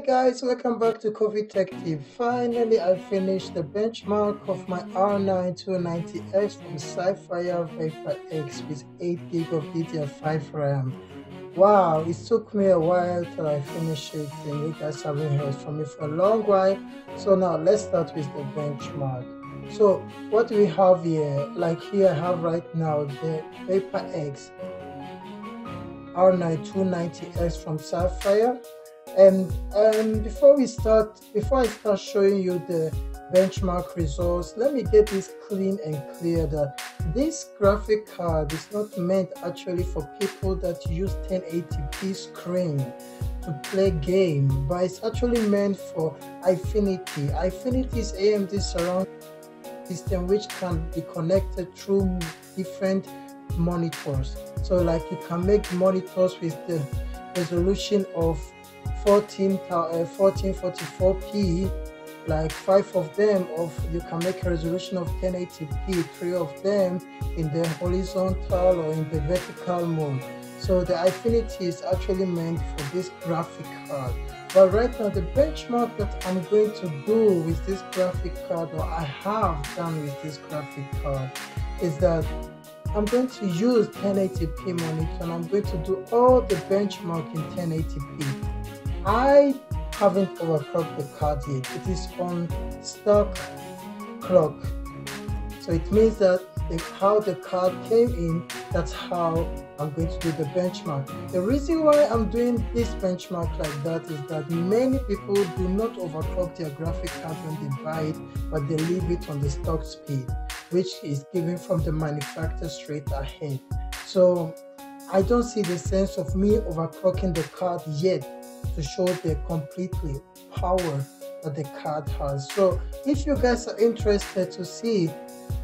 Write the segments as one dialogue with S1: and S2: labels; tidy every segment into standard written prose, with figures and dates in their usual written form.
S1: Guys, welcome back to Coffee Tech TV. Finally, I finished the benchmark of my R9-290X from Sapphire Vapor X with 8GB of DDR5 RAM. Wow, it took me a while till I finished it, and you guys haven't heard from me for a long while. So now let's start with the benchmark. So what we have here, like here I have right now the Vapor X R9-290X from Sapphire. And before I start showing you the benchmark results, let me get this clean and clear that this graphic card is not meant actually for people that use 1080p screen to play game, but it's actually meant for Infinity. Infinity is AMD surround system which can be connected through different monitors. So like you can make monitors with the resolution of 1444p, like 5 of them you can make a resolution of 1080p, 3 of them in the horizontal or in the vertical mode. So the Infinity is actually meant for this graphic card. But right now the benchmark that I'm going to do with this graphic card, or I have done with this graphic card, is that I'm going to use 1080p monitor and I'm going to do all the benchmark in 1080p. I haven't overclocked the card yet. It is on stock clock. So it means that how the card came in, that's how I'm going to do the benchmark. The reason why I'm doing this benchmark like that is that many people do not overclock their graphic card when they buy it, but they leave it on the stock speed, which is given from the manufacturer straight ahead. So I don't see the sense of me overclocking the card yet to show the completely power that the card has. So if you guys are interested to see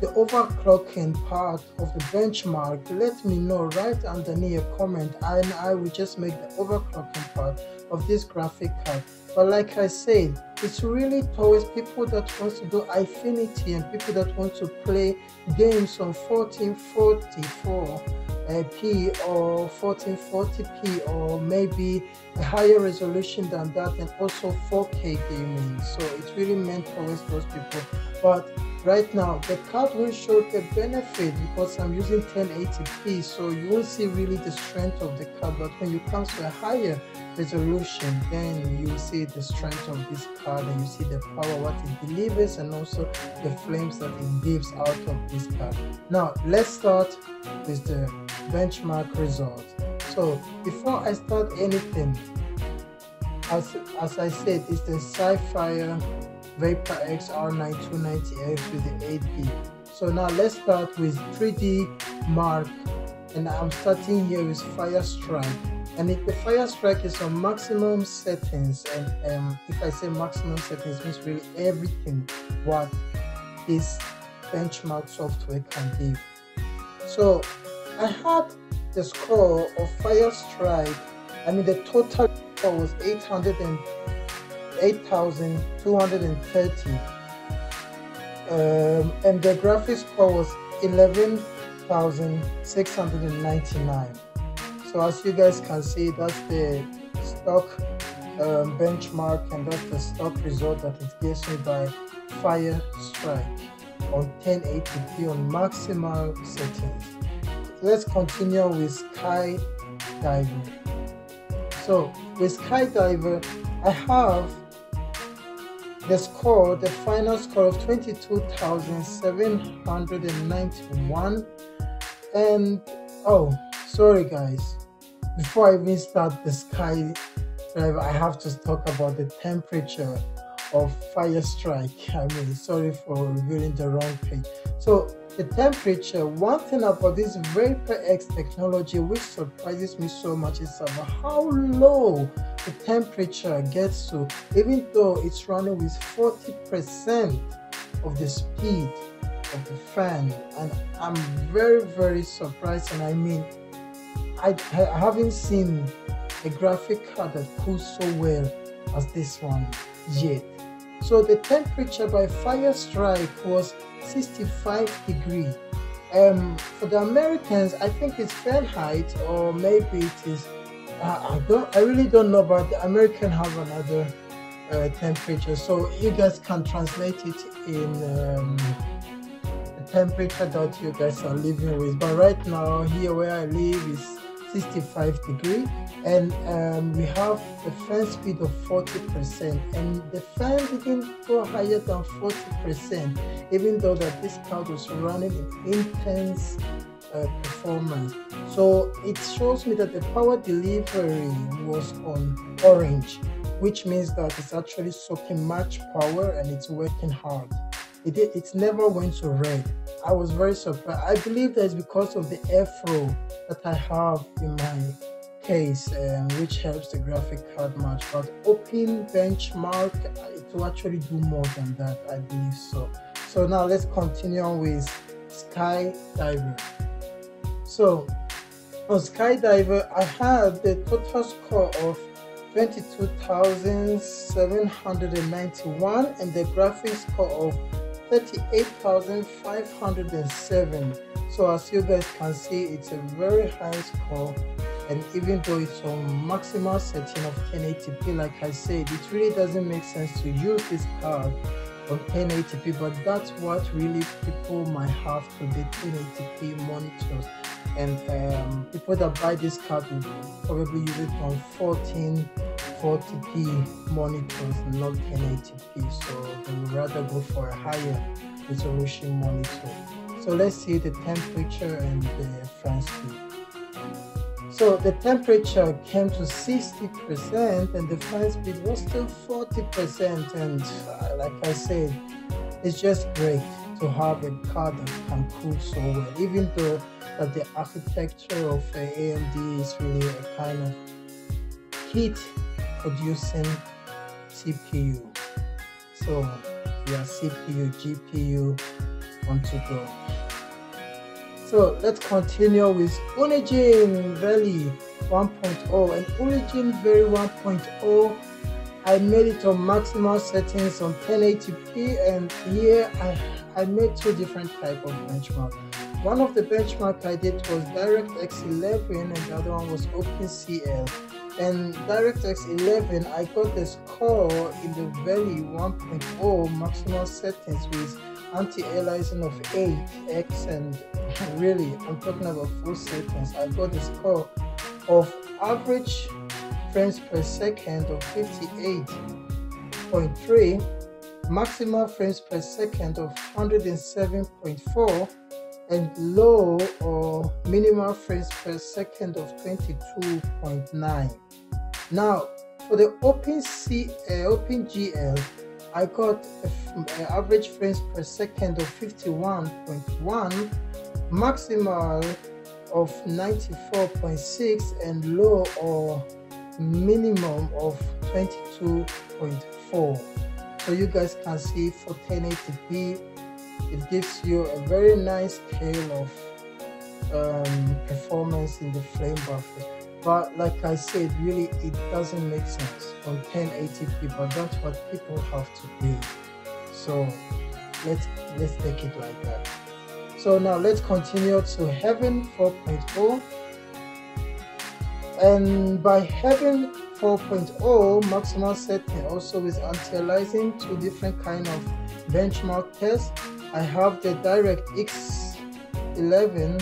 S1: the overclocking part of the benchmark, let me know right underneath a comment and I will just make the overclocking part of this graphic card. But like I said, it's really towards people that want to do Infinity and people that want to play games on 1444p or 1440p or maybe a higher resolution than that, and also 4K gaming. So it's really meant towards those people. But right now the card will show the benefit because I'm using 1080p, so you won't see really the strength of the card. But when you come to a higher resolution, then you see the strength of this card and you see the power what it delivers and also the flames that it gives out of this card. Now let's start with the benchmark results. So before I start anything, as I said, it's the Sapphire Vapor X R9-290X with the 8GB. So now let's start with 3D Mark, and I'm starting here with Fire Strike. And the Fire Strike is on maximum settings, and if I say maximum settings, it means really everything what this benchmark software can give. So I had the score of Fire Strike, the total score was 8,230, and the graphics score was 11,699. So as you guys can see, that's the stock benchmark, and that's the stock result that it gives me by Fire Strike on 1080p on maximal settings. Let's continue with Skydiver. So with Skydiver, I have the score, the final score of 22,791. And oh, sorry guys, before I even start the Skydiver, I have to talk about the temperature of Fire Strike. Sorry for revealing the wrong page. So the temperature, one thing about this Vapor X technology which surprises me so much is about how low the temperature gets to, even though it's running with 40% of the speed of the fan. And I'm very, very surprised, and I haven't seen a graphic card that cools so well as this one yet. So the temperature by Fire Strike was 65 degrees. For the Americans, I think it's Fahrenheit, or maybe it is I really don't know, but the American have another temperature, so you guys can translate it in the temperature that you guys are living with. But right now here where I live is 65 degrees, and we have a fan speed of 40%, and the fan didn't go higher than 40%, even though that this card was running in intense performance. So it shows me that the power delivery was on orange, which means that it's actually soaking much power and it's working hard. It never went to red. I was very surprised. I believe that it's because of the airflow that I have in my case, which helps the graphic card much. But open benchmark, it will actually do more than that, I believe so. So now let's continue on with Skydiver. So on Skydiver, I had the total score of 22,791 and the graphics score of 38,507. So as you guys can see, it's a very high score, and even though it's on maximal setting of 1080p, like I said, it really doesn't make sense to use this card on 1080p, but that's what really people might have to the 1080p monitors, and people that buy this card will probably use it on 1440p monitors, not 1080p, so they would rather go for a higher resolution monitor. So let's see the temperature and the fan speed. So the temperature came to 60% and the fan speed was still 40%, and like I said, it's just great to have a card that can cool so well, even though that the architecture of AMD is really a kind of heat producing CPU. So yeah, CPU, GPU on to go. So let's continue with Unigine Valley 1.0, and Unigine Valley 1.0, I made it on maximal settings on 1080p, and here I made two different type of benchmark. One of the benchmark I did was Directx 11 and the other one was OpenGL. And Directx 11, I got the score in the Valley 1.0 maximal settings with anti-aliasing of 8x, and really I'm talking about full settings. I got the score of average frames per second of 58.3, maximal frames per second of 107.4, and low or minimal frames per second of 22.9. Now for the OpenGL, I got an average frames per second of 51.1, maximal of 94.6, and low or minimum of 22.4. So you guys can see for 1080p, it gives you a very nice scale of performance in the flame buffer. But like I said, really it doesn't make sense on 1080p, but that's what people have to do. So let's take it like that. So now let's continue to Heaven 4.0. And by Heaven 4.0 maximal setting, also with anti-aliasing, two different kind of benchmark tests. I have the DirectX 11,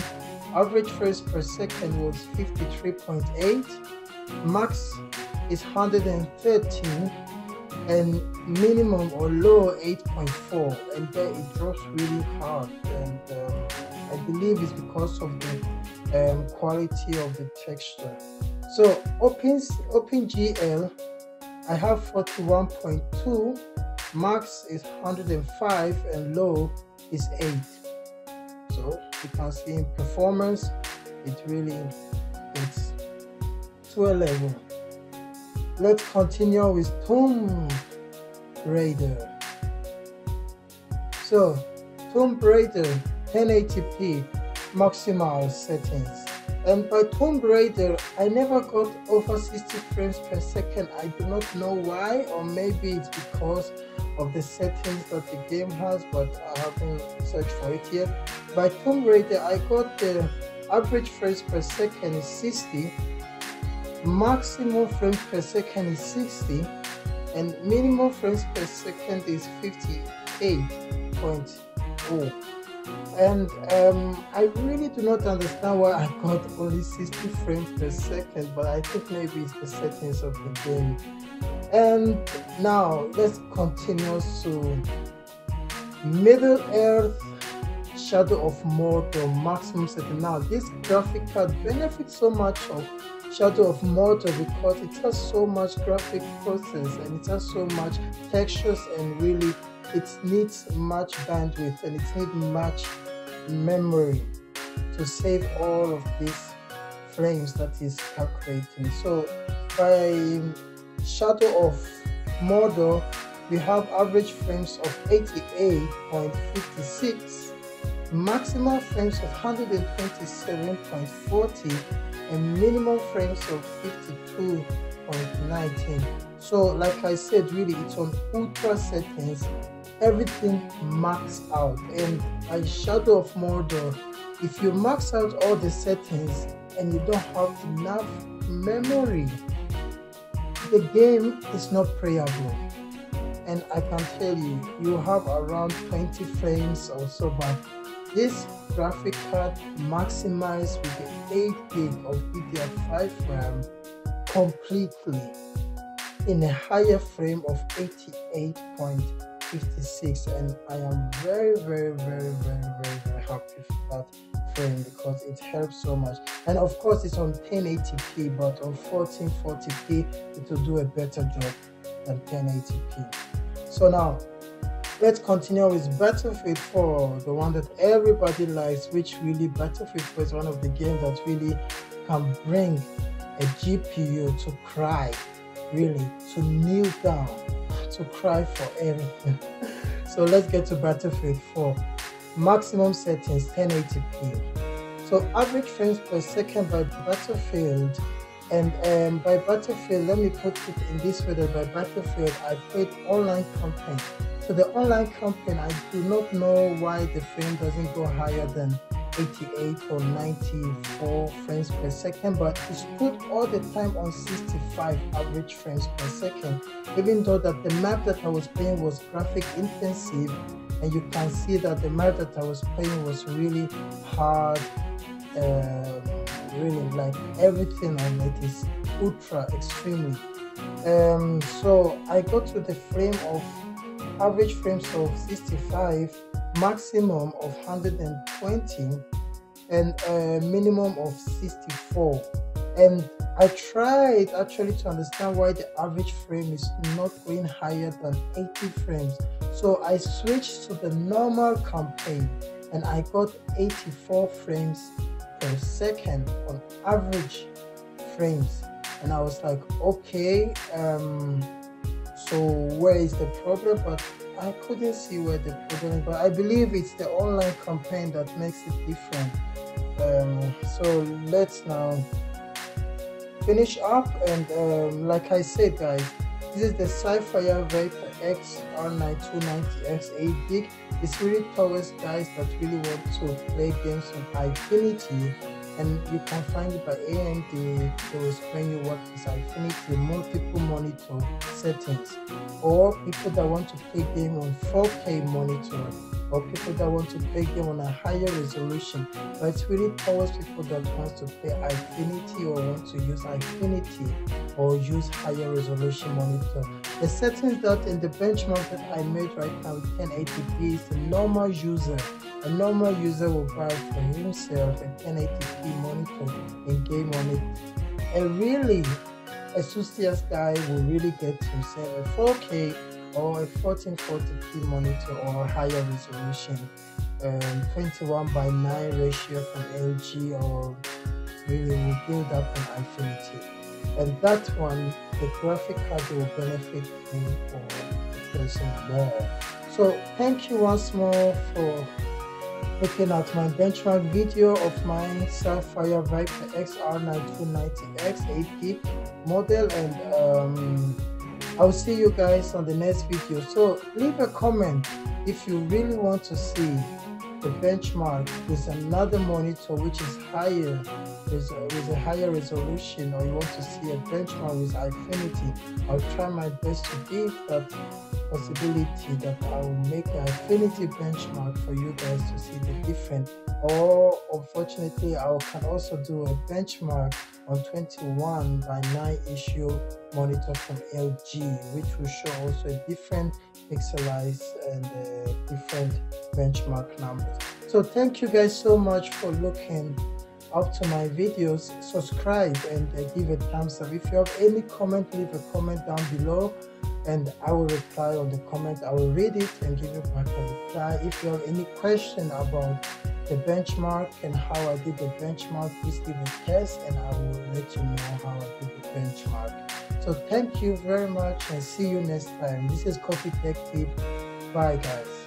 S1: average frames per second was 53.8, max is 113, and minimum or low 8.4, and there it drops really hard, and I believe it's because of the quality of the texture. So OpenGL, I have 41.2, max is 105, and low is 8. So you can see in performance, it really gets to a level. Let's continue with Tomb Raider. So Tomb Raider 1080p maximal settings, and by Tomb Raider I never got over 60 frames per second. I do not know why, or maybe it's because of the settings that the game has, but I haven't searched for it yet. By Tomb Raider I got the average frames per second is 60, maximum frames per second is 60, and minimum frames per second is 58.0. And I really do not understand why I got only 60 frames per second, but I think maybe it's the settings of the game. And now let's continue to Middle Earth Shadow of Mordor maximum setting. Now this graphic card benefits so much of Shadow of Mordor because it has so much graphic process and it has so much textures, and really it needs much bandwidth and it needs much memory to save all of these frames that is calculating. So by Shadow of Mordor we have average frames of 88.56, maximum frames of 127.40, and minimum frames of 52.19. So like I said, really it's on ultra settings, everything maxed out. And by Shadow of Mordor, if you max out all the settings and you don't have enough memory, the game is not playable. And I can tell you, you have around 20 frames or so, but this graphic card maximized with the 8GB of DDR5 RAM completely in a higher frame of 88.56, and I am very happy with that frame because it helps so much. And of course it's on 1080p, but on 1440p it will do a better job than 1080p. So now let's continue with Battlefield 4, the one that everybody likes, which really Battlefield 4 is one of the games that really can bring a GPU to cry, really, to kneel down, to cry for everything. So let's get to Battlefield 4. Maximum settings 1080p. So average frames per second by Battlefield. And by Battlefield, let me put it in this way, that by Battlefield I played online campaign. So the online campaign, I do not know why the frame doesn't go higher than 88 or 94 frames per second, but it stood all the time on 65 average frames per second, even though that the map that I was playing was graphic intensive, and you can see that the map that I was playing was really hard, really, like everything on it is ultra extremely. So I got to the frame of average frames of 65, maximum of 120, and a minimum of 64. And I tried actually to understand why the average frame is not going higher than 80 frames. So I switched to the normal campaign and I got 84 frames per second on average frames. And I was like, okay, so where is the problem? But I couldn't see where the problem is, but I believe it's the online campaign that makes it different. So let's now finish up, and like I said guys, this is the Sapphire Directx R9-290X 8GB. It's really towards guys that really want to play games on Infinity, and you can find it by AMD. They will explain you what is Infinity multiple monitor settings, or people that want to play game on 4K monitor, or people that want to play game on a higher resolution. But it's really towards people that want to play Infinity or want to use Infinity or use higher resolution monitor. The settings that in the benchmark that I made right now with 1080p is the normal user. A normal user will buy for himself a 1080p monitor and game on it. A really enthusiast guy will really get himself a 4K or a 1440p monitor or a higher resolution, 21:9 ratio from LG, or really will build up an Infinity. And that one, the graphic card will benefit him or the person more. So thank you once more for looking at my benchmark video of my Sapphire Directx R9-290X 8GB model, and I'll see you guys on the next video. So leave a comment if you really want to see the benchmark with another monitor which is higher, with a higher resolution, or you want to see a benchmark with Affinity, I'll try my best to give that possibility that I will make an Affinity benchmark for you guys to see the difference. Or unfortunately, I can also do a benchmark on 21 by 9 issue monitor from LG, which will show also a different pixelized and different benchmark numbers. So thank you guys so much for looking up to my videos. Subscribe and give a thumbs up. If you have any comment, leave a comment down below and I will reply on the comment. I will read it and give you back a reply. If you have any question about the benchmark and how I did the benchmark, please leave a test and I will let you know how I did the benchmark. So thank you very much and see you next time. This is Coffee Tech Tip. Bye guys.